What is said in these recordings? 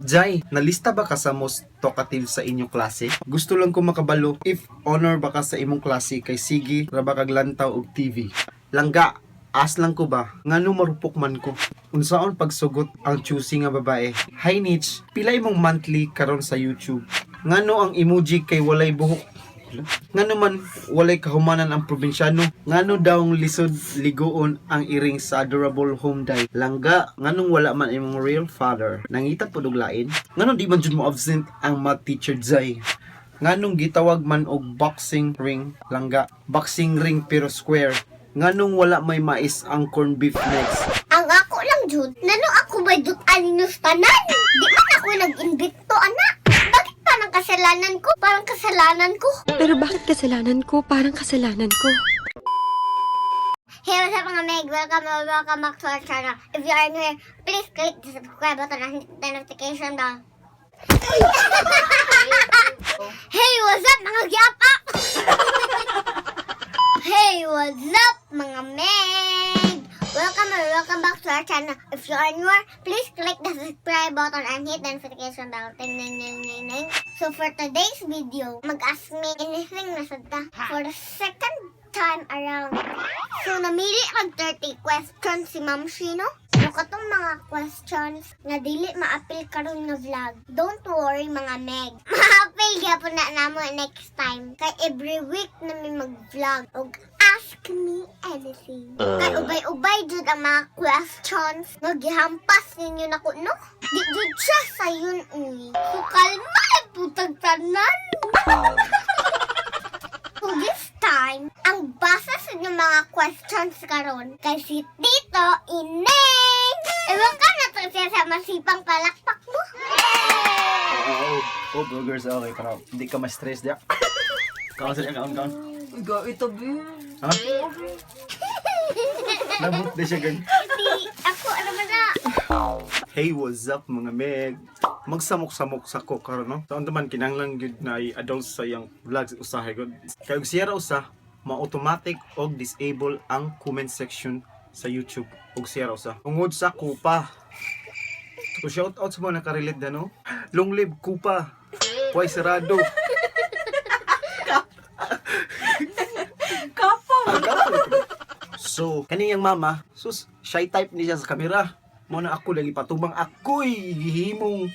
Jai, nalista ba ka sa most talkative sa inyong klase? Gusto lang ko makabalo if honor ba ka sa imong klase kay sige ra ba kag lantaw og TV. Langga, as lang ko ba ngano marupok man ko. Unsaon pagsugot ang choosy nga babae? Hi Nitch, pila imong monthly karon sa YouTube? Ngano ang emoji kay walay buhok? Ngano man walay kahumanan ang probinsyano? Ngano daw lisod ligoon ang iring sa adorable home day? Langga, nganong wala man imong real father? Nangita pud og lain? Nganong di man jud mo absent ang math teacher Zay? Nganong gitawag man og boxing ring? Langga, boxing ring pero square. Nganong wala may mais ang corn beef next? Ang ako lang, Jud. Nano ako ba dut aninus tanan? Di man ako nag-invento, anak. Bakit parang kasalanan ko? Parang kasalanan ko. Pero bakit kasalanan ko? Parang kasalanan ko. Hey, what's up mga Meg? Welcome back to our channel. If you are new here, please click the subscribe button and hit the notification bell. Hey, what's up mga gyapa? Hey, what's up mga Meg? Welcome back to our channel. If you are newer, please click the subscribe button and hit the notification bell. Ting, ning, ning, ning, ning. So for today's video, mag-ask me anything na sadta for the second time around. So namili ang 30 questions si Ma'am Shino. So katong mga questions na dili ma-appeal karon nga vlog. Don't worry mga Meg. Ma-appeal gyapon na namo next time. Kay every week na may mag-vlog og ask me anything. Kay ubay-ubay jud ang mga questions nga gihampas ninyo nako no. Di jud siya sayon uy. So kalma putag tanan. So this time, ang basa sa inyong mga questions karon kay si Tito Ineng. Ewan ka na to siya sa masipang palakpak mo. Oh, vloggers, okay, para hindi ka ma-stress diya. Kaon sa kaon. Ikaw ito, B. Ha? Nabot na siya gan. Di, ako, ano ba na? Hey, what's up mga Meg? Magsamok-samok sa ko karon no. Taon naman kinahanglan gyud na i-adult sa yang vlogs usahay gud. Kay og siya ra usa, ma-automatic og disable ang comment section sa YouTube og siya ra usa. Tungod sa kupa. So shout out sa mga nakarelate na no. Long live kupa. Puay sarado. Kapang! So, kaniyang mama, sus, shy type ni siya sa kamera. Muna ako lagi patubang ako'y gihimong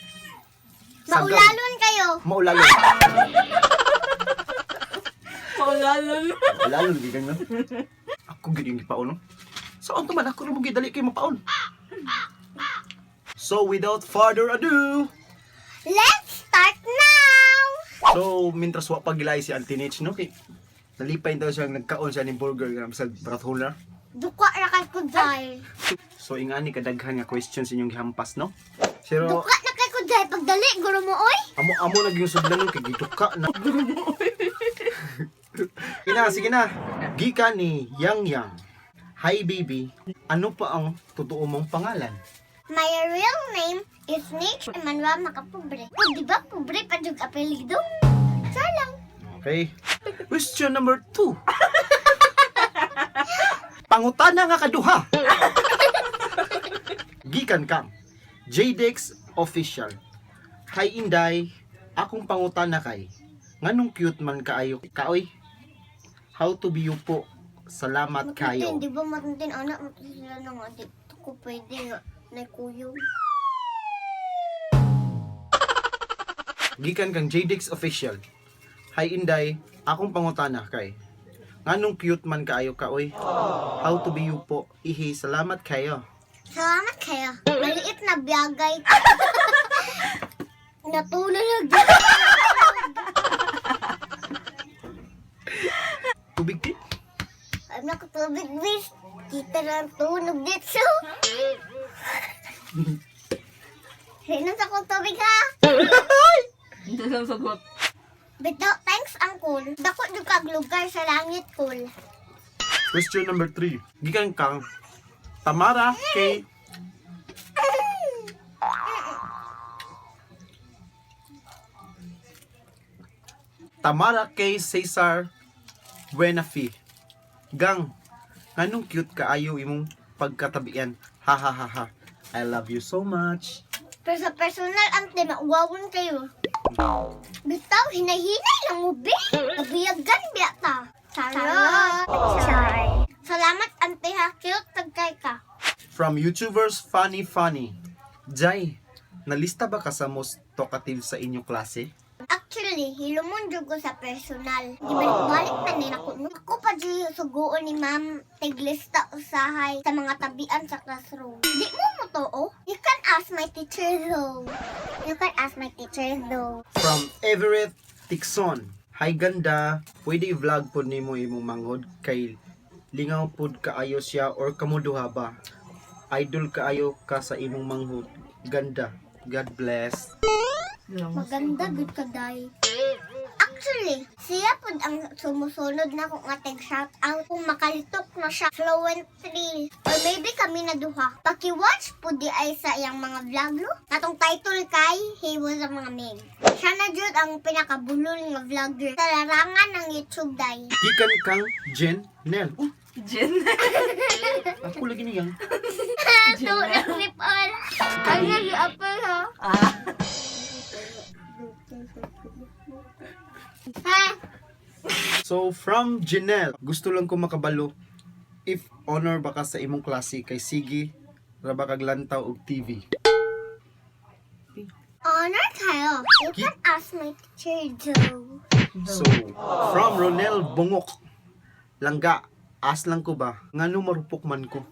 Maulalon kayo. Maulalon. Paulalon. Maulalon, gigang na. Ako gigang gipaon, no? Saan man ako nung gidali kayo mapaon? So, without further ado, Let's start now! so, mintras wa pagilay si Auntie Nitch, no? Kay, nalipay daw siya, nagkaon siya ng burger, sa brat holder. Duka na kay Kuday. So, ingani kadaghan nga questions inyong gihampas, no? Pero, Duka na kay Kuday. Pagdali, guro mo oy. amo naging sudlan kay gituka na. Sige na. Gika ni Yang. Hi baby, ano pa ang totoo mong pangalan? My real name is Nitch Emmanuel Macapobre. O, di ba pobre pa yung apelido? Sure lang. Okay. Question number 2. Pangutana nga kaduha. Gikan kang JDEX Official. Hi Inday, akong pangutana kay nganong cute man kaayo kaoy? How to be you po? Salamat kayo. Di ba matintin anak mo sila na nga. Di ko pwede nga. Naikuyo. Gikan kang JDEX Official. Hi Inday, akong pangutana kay nganong cute man kaayo kaoy? How to be you po? Ihi, salamat kayo. Salamat kayo. Maliit na biyagay. Natulog. Tubig di? I'm nakatubig, bis. Kita lang tunog dito. Sinan sa kong tubig ha? Hindi sa sagot. Bito, thanks uncle. Dako yung kaglugar sa langit, cool. Question number 3. Gikan kang Tamara kay Cesar Buenafi. Gang, anong cute kaayo imong pagkatabian? Ha ha ha ha. I love you so much. Pero sa personal, ante, mauwawon kayo. Bitaw, hinay-hinay lang mo, be. Nabiyagan, biyata. Charot. Char. Salamat, ante, ha. Cute, tagkay ka. From YouTubers Funny Funny. Jai, nalista ba ka sa most talkative sa inyong klase? Actually, hilumon jud ko sa personal. Di balik na nila ko. Ako pa dyan suguon ni ma'am tiglista usahay sa mga tabian sa classroom. Di mo to, oh? You can ask my teacher though. You can ask my teacher though. From Everett Tixon. Hi ganda, pwede i-vlog po nimo imong manghod kay lingaw pod kaayo siya or kamuduha ba? Idol kaayo ka sa imong manghod. Ganda. God bless. Maganda gud ka, day. Actually, siya pod ang sumusunod na kung ating shout out kung makalitok na siya fluently. Or maybe kami na duha. Paki-watch po di ay sa iyang mga vlog lo. Atong title kay He Was a Mga Meg. Siya na jud ang pinakabulol nga vlogger sa larangan ng YouTube, day. Gikan kang Jen Nel. Jen. Ako lagi niyang. So, na-flip all. Ang nag-apple, ha? Ha? So from Janelle, gusto lang ko makabalo if honor baka sa imong klase kay sige ra ba kag lantaw og TV. Honor kayo. You can ask my teacher, Joe. So from Ronel Bungok, langga as lang ko ba ngano marupok man ko.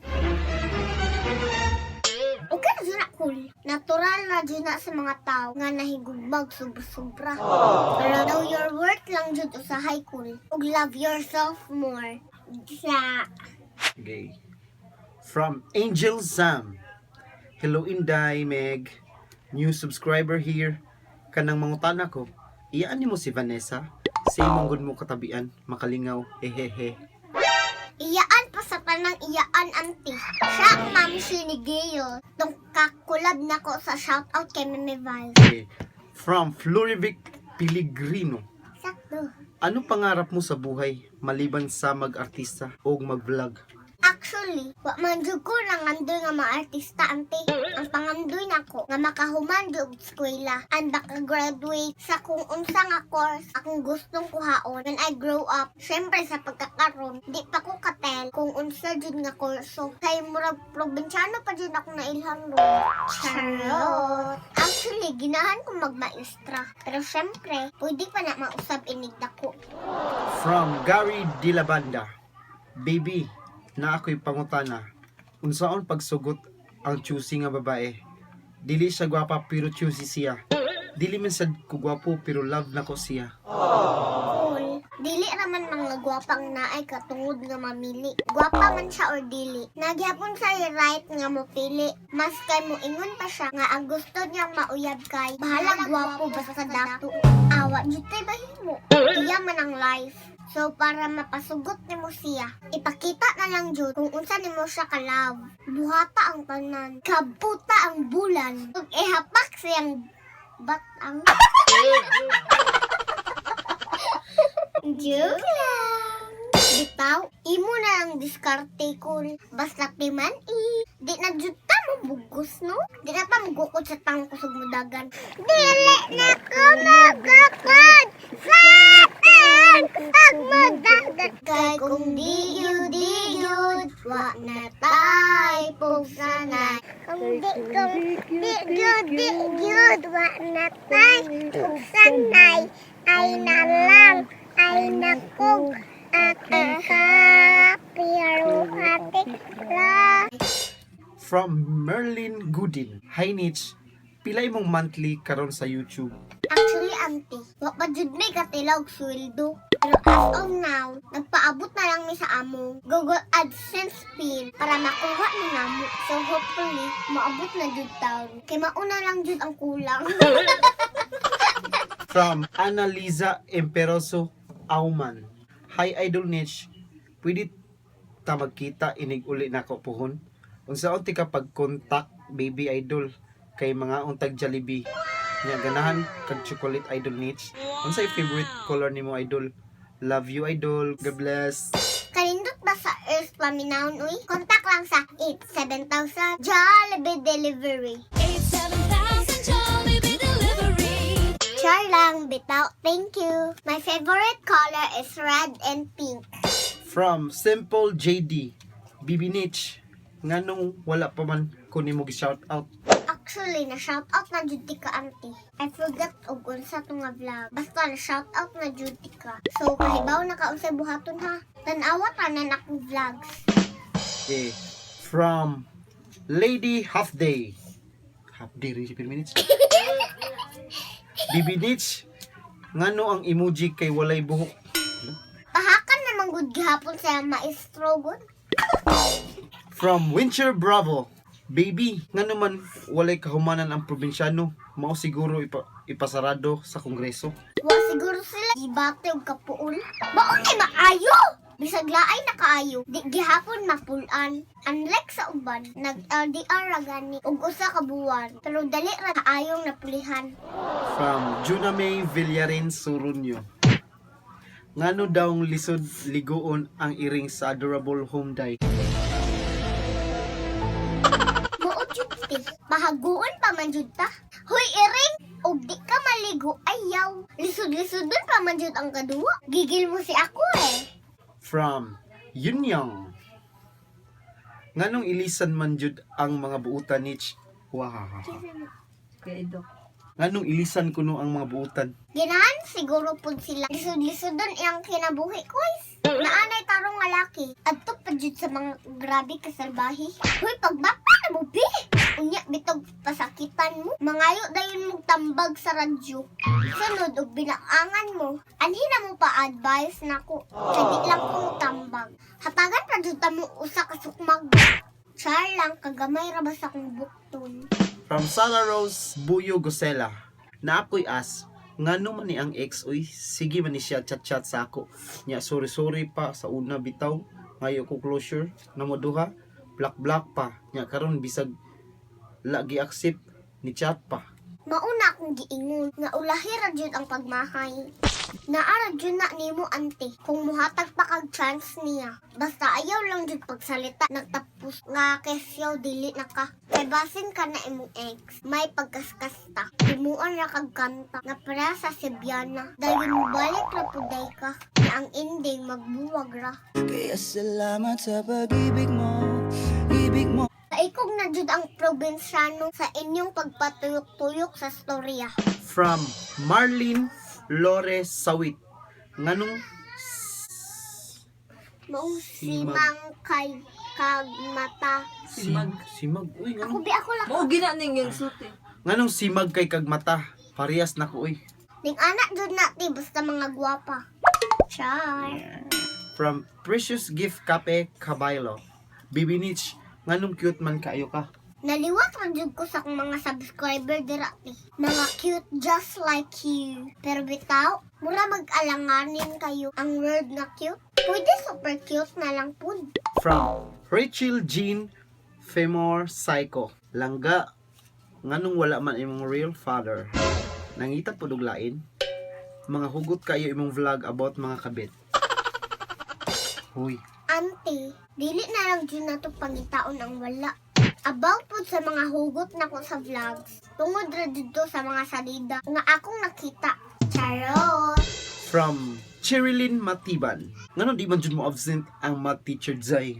Okay na dyan na cool. Natural na dyan na sa mga tao nga nahigugmag sobra-sobra. Pero know your worth lang dyan sa high cool. Ug love yourself more. Sa... Okay. From Angel Sam. Hello Inday Meg. New subscriber here. Kanang mangutana ko. Iyaan nimo si Vanessa. Sa imong gud mo katabian, makalingaw. Hehehe. Iyaan pa sa tanang iyaan, auntie. Siya ang mamsi ni Gayle. Nung kakulab na ko sa shoutout kay Meme Val. Okay. From Florivic Piligrino. Sakto. Ano pangarap mo sa buhay maliban sa mag-artista o mag-vlog? Actually, wa man jud ko lang andoy nga mga artista, ante. Ang pangandoy nako nga makahuman jud eskwela and maka-graduate sa kung unsa nga course akong gustong kuhaon when I grow up. Syempre sa pagkakaroon, di pa ko katel kung unsa jud nga kurso. Kay murag probinsyano pa jud ako nailhan ro. Charot. Actually, ginahan ko magmaestra. Pero syempre, pwede pa na mausab inig dako. From Gary Dilabanda. Baby, na ako'y pangutana. Unsaon pagsugot ang choosy nga babae? Dili siya gwapa pero choosy siya. Dili man sad ko gwapo pero love na ko siya. Cool. Dili naman mga gwapang naay katungod nga mamili. Gwapa man siya or dili. Nagyapon sa right nga mo pili. Mas kay mo ingon pa siya nga ang gusto niyang mauyab kay. Bahala gwapo basta dato. Awa, jud kay bahimo. Iya man ang life. So, para mapasugot ni mo siya, ipakita na lang jud kung unsa ni mo siya ka-love. Buhata ang tanan. Kabuta ang bulan. Ug ihapak siyang batang. Joke lang. Bitaw, imo na ang diskarte cool. Basta timan di na jud ta mo bugos, no? Di na pa magukod sa tangkos ug mudagan. Dili na ko magukod sa pagmudagan. Kay kung digud, wa na tay pugsanay. Kung digud, wa na tay pugsanay. Ay na lang, ay nakog. Pero ate lang. From Merlin Goodin. Hi Nitch, pila imong monthly karon sa YouTube? Actually, auntie, wa pa jud may katilog sweldo. Pero as of now, nagpaabot na lang mi sa among Google AdSense pin para makuha ni namo. So hopefully, maabot na jud taon. Kay mauna lang jud ang kulang. From Annalisa Emperoso Auman. Hi Idol Nitch, pwede ta magkita inig uli nako puhon? Unsaon ti ka pag-contact baby idol kay mga untag Jollibee? Nya ganahan kag chocolate Idol Nitch. Unsay favorite color nimo idol? Love you idol. God bless. Kanindot ba sa Earth paminahon uy? Contact lang sa 87000 Jollibee Delivery. 87000 bitaw. Thank you. My favorite color is red and pink. From Simple JD, Bibi Niche, nganong wala pa man ko nimo gi-shout out. Actually, na-shoutout na jud ti ka, auntie. I forgot og unsa to nga vlog. Basta na-shoutout na jud ti ka. So, kahibaw na ka unsay buhaton ha. Tan-awa tanan akong vlogs. Okay. From Lady Half Day. Half Day rin si minutes. Bibi Niche, ngano ang emoji kay walay buhok? Pahakan naman gud gihapon sa maestro gud. From Wincher Bravo, Baby, ngano man walay kahumanan ang probinsyano, mao siguro ipasarado sa kongreso. Wa siguro sila gibate og kapuol. Baon ay maayo. Bisag laay na kaayo, di gihapon mapulan. Unlike sa uban, nag-LDR ra gani og usa ka buwan, pero dali ra kaayong napulihan. From Junamay Villarin Surunyo, ngano daw lisod ligoon ang iring sa adorable home day? Muot jud ti, mahaguon pa man jud ta. Hoy iring, og di ka maligo ayaw. Lisod-lisodon pa man jud ang kaduwa. Gigil mo si ako eh. From Yunyang, nganong ilisan man jud ang mga buutan Niche? Wahaha. Kaya Dok. Nganong ilisan kuno ang mga buutan? Ginahan siguro pud sila. Lisod-lisodon iyang kinabuhi ko naanay tarong nga laki. Adto pa jud sa mga grabe kasalbahi. Hoy pagbapa na mo bi. Unya bitog pasakitan mo. Mangayo dayon mong tambag sa radyo. Sunod og binaangan mo. Anhi na mo pa advice nako. Kadi lang kong tambag. Hatagan pa jud ta mo usa ka sukmag. Char lang kagamay ra ba sa kong bukton. From Sara Rose Buyo Gosela, na ako'y as, ngano man ni ang ex, uy, sige man ni siya chat-chat sa ako. Nya, sorry pa sa una bitaw, ngayo ko closure, na mo duha, black pa. Nya, karon bisag, lagi accept, ni chat pa. Mauna akong giingon nga ulahi ra jud ang pagmahay. Naara jud na nimo ante kung muhatag pa kag chance niya. Basta ayaw lang jud pagsalita nagtapos nga kesyo dili na ka. Kay basin ka na imong ex. May pagkaskasta. Himuan ra kag kanta nga para sa Sibiana. Dahil mobalik ra puday ka. Na ang ending magbuwag ra. Kaya salamat sa pag-ibig mo, ibig mo. Kaikog na jud ang probinsyano sa inyong pagpatuyok-tuyok sa storya. From Marlene Lore Sawit, nganong Maong simang kay kag mata. simag, uy, Ako nganong, bi ako lang. Mao gina ning yung suit eh. nganong simag kay kagmata, parehas na ko, uy. Ning anak jud nati basta mga gwapa. Char. From Precious Gift Cafe Cabaylo, Bibi Niche, nganong cute man kaayo ka? Naliwat man jud ko sa akong mga subscriber dira ni. Mga cute just like you. Pero bitaw, mura mag-alanganin kayo ang word nga cute. Pwede super cute na lang pud. From Rachel Jean Femor Psycho, langga, nganong wala man imong real father? Nangita po duglain? Mga hugot kayo imong vlog about mga kabit. Huy, Auntie, dili na lang jud nato pangitaon ang wala. About po sa mga hugot na ko sa vlogs. Tungod ra dito sa mga salida nga akong nakita. Charot! from Cherilyn Matiban, ngano di man jud mo absent ang math teacher Zay?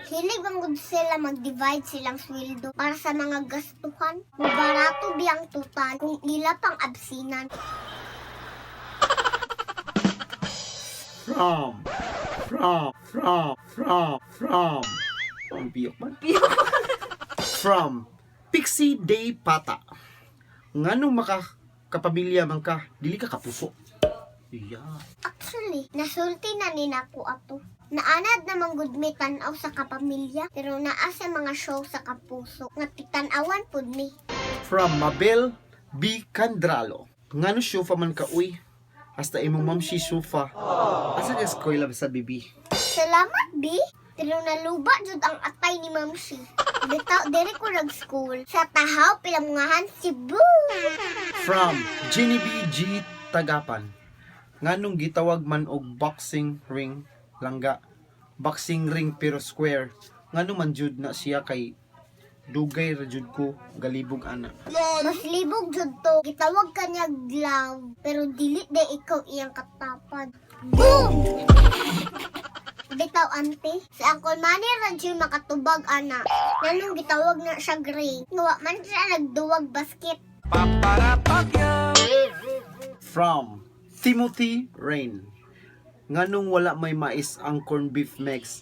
Hilig bang gud sila mag-divide silang sweldo para sa mga gastuhan? Mabarato biyang tutal kung ila pang absinan. Ang piyok man. From Pixie Day Pata, nganong makakapamilya man ka, dili ka kapuso. Yeah. Actually, nasulti na ni nako ato. Naanad namang gud mi tan-aw sa kapamilya, pero naa sa mga show sa kapuso nga titan-awan pud mi. From Mabel B. Candralo, ngano syufa man ka uy, hasta imong mamsi syufa. Asa ka eskwela sa bibi? Salamat, B. Pero naluba jud ang atay ni Mamsi. Bitaw, diri ko nag-school. Sa Tahaw, Pilamungahan, Cebu. From Jenny B. G. Tagapan, nganong gitawag man og boxing ring, langga, boxing ring pero square, ngano man jud na siya kay Dugay ra jud ko galibog ana. Mas libog jud to. Gitawag kanya glove, pero dili de ikaw iyang katapad. Boom! Bitaw ante, si Uncle Manny ra jud makatubag ana. Nanong gitawag na siya gray. Nga man siya nagduwag basket. From Timothy Rain. Nganong wala may mais ang corned beef mix?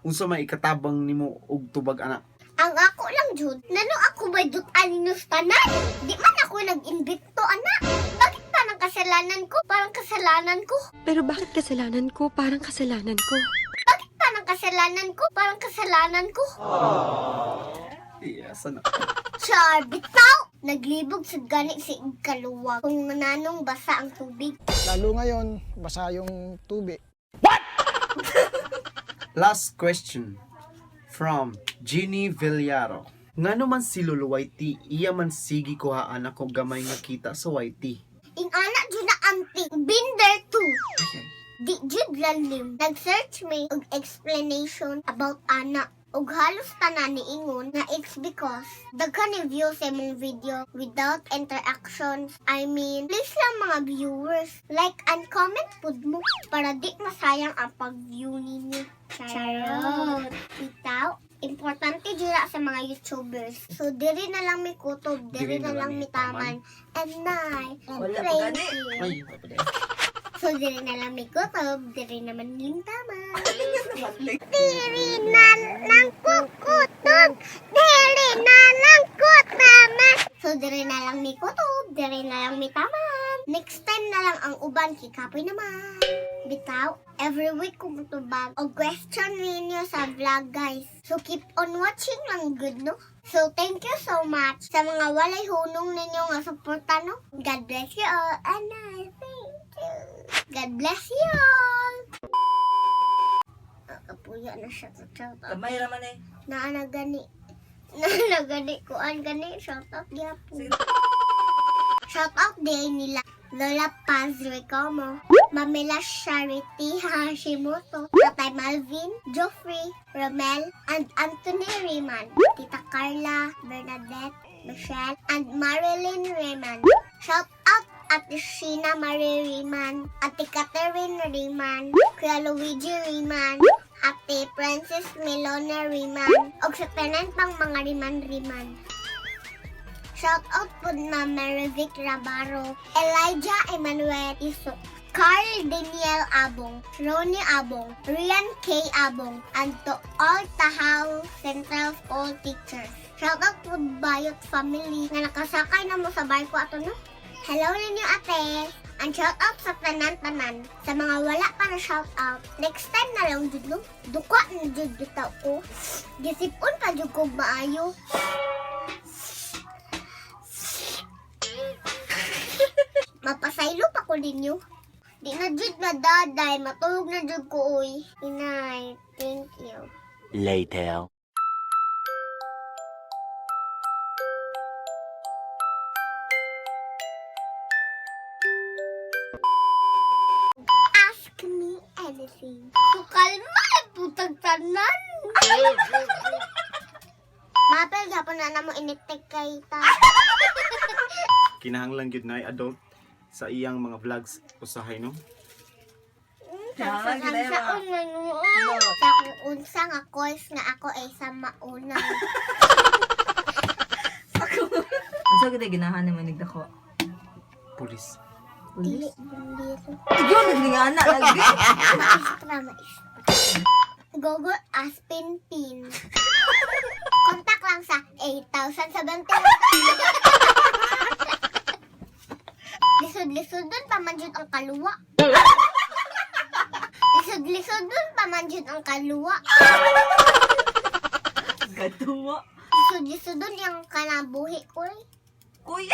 Unsa may ikatabang nimo og tubag ana? Ang ako lang jud, nanong ako may dutan ninyo sa tanan? Di man ako nag-invento ana. Bakit parang kasalanan ko? Parang kasalanan ko. Pero bakit kasalanan ko? Parang kasalanan ko. Bakit parang kasalanan ko? Parang kasalanan ko. Yes, ano? Char, bitaw! Naglibog sa gani si Kaluwag kung nanong basa ang tubig. Lalo ngayon, basa yung tubig. Last question from Ginny Villaro. Ngano man si Lolo Whitey, iya man sige kuhaan ako gamay nga kita sa Whitey. In anak jud na auntie, been there too. Di jud lalim. Nag-search me og explanation about anak. Og halos tanan ni ingon na it's because daghan ni views sa mong video without interactions. I mean, please lang mga viewers, like and comment pud mo para di masayang ang pag-view ninyo. Charot! Bitaw, importante dira sa mga YouTubers. So, diri na lang may kutob, diri na lang may taman. And nai, and Wala pa gani. crazy. Ay, So, diri na lang may kutob, diri naman yung taman. Diri na lang kukutob, diri na lang kutaman. So, diri na lang may kutob, diri na lang may taman. Next time na lang ang uban, kikapoy naman. Bitaw, every week kumutubag o question ninyo sa vlog guys. So keep on watching lang good no? So thank you so much sa mga walay hunong ninyo nga suporta no? God bless you all and I thank you. God bless you all. Kapuya na siya sa shout out. Kamay raman eh. Naanagani. Naanagani kuan gani shout out gyapon. Shout out day nila Lola Paz Ricomo, Mamela Charity Hashimoto, Tatay Malvin, Joffrey, Romel, and Anthony Riemann, Tita Carla, Bernadette, Michelle, and Marilyn Riemann. Shout out Ate Sheena Marie Riemann, Ate Catherine Riemann, Kuya Luigi Riemann, Ate Princess Melona Riemann, og sa tanan pang mga Riemann. Shout out po na Marivic Rabaro, Elijah Emmanuel Iso, Carl Daniel Abong, Ronnie Abong, Rian K. Abong, and to all Tahaw Central School teachers. Shout out po Bayot family na nakasakay na mo sa barko ato no. Hello ninyo ate! And shout out sa tanan-tanan sa mga wala pa na shout out. Next time na lang jud no. Duka na jud bitaw ko. Gisipon pa jud ko maayo. Mapasaylo pa ko ninyo. Di na jud na daday, matulog na jud ko uy. Inay, thank you. Later. Ask me anything. So kalma, putang tanan. Mapel, gapon na mo initek kay ta. Kinahanglan gyud na adult sa iyang mga vlogs usahay no. Sa unsa nga course nga ako ay sa mauna. Unsa gid ginahan naman nigdako? Pulis. Dili bundiro. Yun nagingana lagi. Maestra. Google Aspin Pin. Kontak lang sa 8,071. Lisod-lisod dun pamanjud ang kaluwa. Lisod-lisod dun pamanjud ang kaluwa. Gatuwa. Lisod-lisod dun yung kanabuhi ko eh. Kuy.